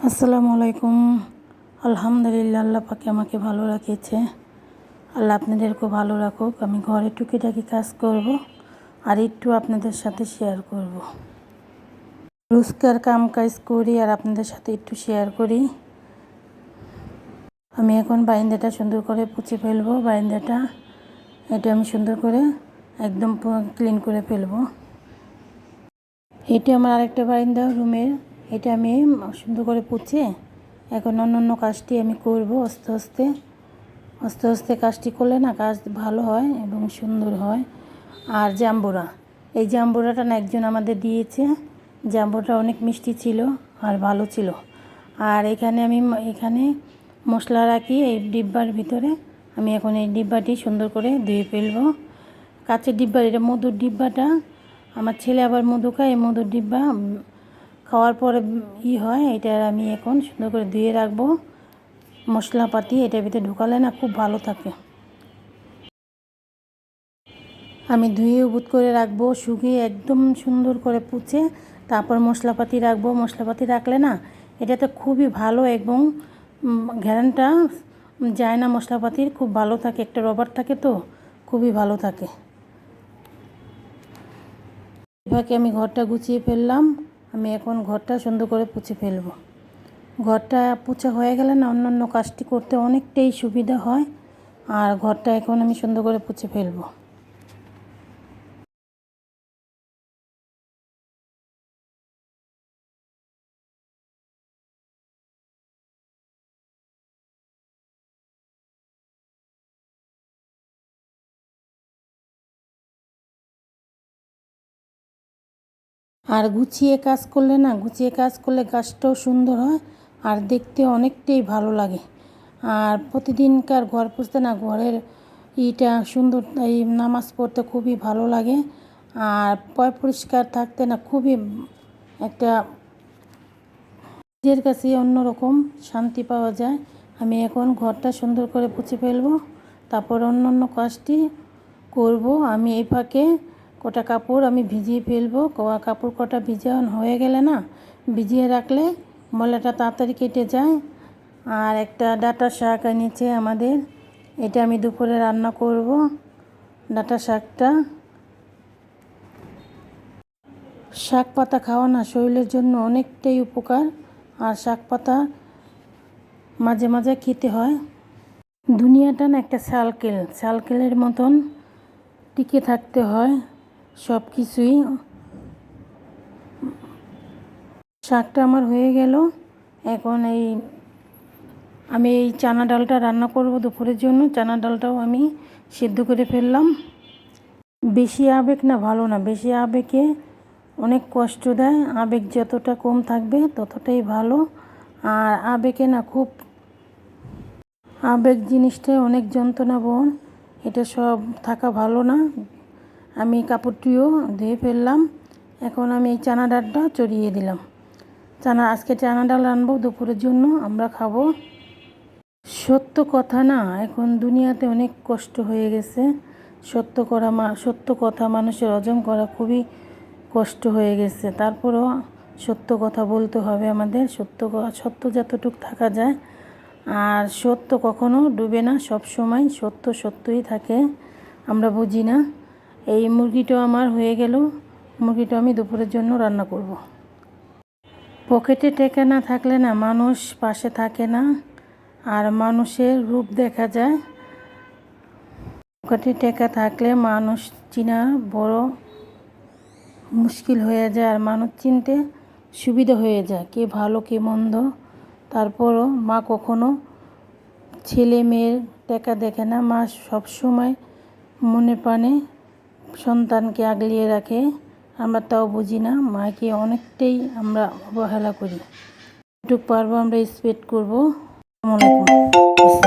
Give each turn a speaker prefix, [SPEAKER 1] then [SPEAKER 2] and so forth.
[SPEAKER 1] আসসালামু আলাইকুম। আলহামদুলিল্লাহ, আল্লাহ পাকে আমাকে ভালো রাখেছে। আল্লাহ আপনাদেরকেও ভালো রাখুক। আমি ঘরে টুকিটাকি কাজ করব আর একটু আপনাদের সাথে শেয়ার করব। রোজকার কাম কাজ করি আর আপনাদের সাথে একটু শেয়ার করি। আমি এখন বারান্দাটা সুন্দর করে পুছে ফেলবো। এটা আমি সুন্দর করে একদম ক্লিন করে ফেলবো। এটা আমার আরেকটা বারান্দা রুমের। এটা আমি সুন্দর করে পুছে এখন অন্য কাজটি আমি করব। আস্তে আস্তে কাজটি করলে না কাজ ভালো হয় এবং সুন্দর হয়। আর এই জাম্বুরাটা না একজন আমাদের দিয়েছে। জাম্বুরাটা অনেক মিষ্টি ছিল আর ভালো ছিল। আর এখানে মশলা রাখি এই ডিব্বার ভিতরে। আমি এখন এই ডিব্বাটি সুন্দর করে ধুয়ে ফেলবো। কাঁচের ডিব্বা, এটা মধুর ডিব্বাটা। আমার ছেলে আবার মধু খায়। এই মধুর ডিব্বা খাওয়ার পরে হয়। এটা আমি এখন সুন্দর করে ধুয়ে রাখবো। মশলাপাতি এটার ভিতরে ঢুকালে না খুব ভালো থাকে। আমি ধুয়ে উবুত করে রাখবো, শুকিয়ে একদম সুন্দর করে পুছে তারপর মশলাপাতি রাখবো। মশলাপাতি রাখলে না এটাতে খুবই ভালো এবং ঘ্রাণটা যায় না। মশলাপাতির খুব ভালো থাকে, একটা রবার থাকে তো খুবই ভালো থাকে। এভাবে আমি ঘরটা গুছিয়ে ফেললাম। আমি এখন ঘরটা সুন্দর করে পুছে ফেলবো। ঘরটা পুছা হয়ে গেলে না অন্য কাজটি করতে অনেকটাই সুবিধা হয়। আর ঘরটা এখন আমি সুন্দর করে পুছে ফেলবো। আর গুছিয়ে কাজ করলে কাজটাও সুন্দর হয় আর দেখতে অনেকটাই ভালো লাগে। আর প্রতিদিনকার ঘর পুছতে না ঘরের সুন্দর, এই নামাজ পড়তে খুবই ভালো লাগে। আর পরিষ্কার থাকতে না খুবই একটা নিজের কাছে অন্যরকম শান্তি পাওয়া যায়। আমি এখন ঘরটা সুন্দর করে পুছে ফেলবো, তারপর অন্য কাজটি করব। আমি এই ফাঁকে কটা কাপড় আমি ভিজিয়ে ফেলবো। কাপড় কটা ভিজানো হয়ে গেলে না ভিজিয়ে রাখলে ময়লাটা তাড়াতাড়ি কেটে যায়। আর একটা ডাঁটা শাক এনেছে আমাদের, এটা আমি দুপুরে রান্না করব। ডাঁটা শাকটা, শাক পাতা খাওয়া না শরীরের জন্য অনেকটাই উপকার। আর শাক পাতা মাঝে মাঝে খেতে হয়। দুনিয়াটা না একটা সার্কেলের মতন টিকে থাকতে হয় সব কিছুই। শাকটা আমার হয়ে গেল। এখন আমি এই চানা ডালটা রান্না করব দুপুরের জন্য। চানা ডালটাও আমি সিদ্ধ করে ফেললাম। বেশি আবেগ না ভালো না, বেশি আবেগে অনেক কষ্ট দেয়। আবেগ যতটা কম থাকবে ততটাই ভালো। আর আবেগে না আবেগ জিনিসটাই অনেক যন্ত্রণা বহন, এটা সব থাকা ভালো না। আমি কাপড়টিও ধুয়ে ফেললাম। এখন আমি এই চানা ডালটা চড়িয়ে দিলাম। আজকে চানা ডাল রানবো দুপুরের জন্য, আমরা খাবো। সত্য কথা না, এখন দুনিয়াতে অনেক কষ্ট হয়ে গেছে। সত্য কথা মানুষের অর্জন করা খুবই কষ্ট হয়ে গেছে। তারপরও সত্য কথা বলতে হবে আমাদের। সত্য যতটুকু থাকা যায়। আর সত্য কখনো ডুবে না, সব সময় সত্যই থাকে। আমরা বুঝি না। এই মুরগিটাও আমার হয়ে গেল। মুরগিটা আমি দুপুরের জন্য রান্না করব। পকেটে টাকা না থাকলে না মানুষ পাশে থাকে না, আর মানুষের রূপ দেখা যায়। পকেটে টাকা থাকলে মানুষ চিনা বড় মুশকিল হয়ে যায়, আর মানুষ চিনতে সুবিধা হয়ে যায় কে ভালো কে মন্দ। তারপরও মা কখনো ছেলে মেয়ের টাকা দেখে না। মা সবসময় মনে প্রাণে সন্তানকে আগলিয়ে রাখে। আমরা তাও বুঝি না, মাকে অনেকটাই আমরা অবহেলা করি। যতটুকু পারবো আমরা রেসপেক্ট করবো। আসসালামু আলাইকুম।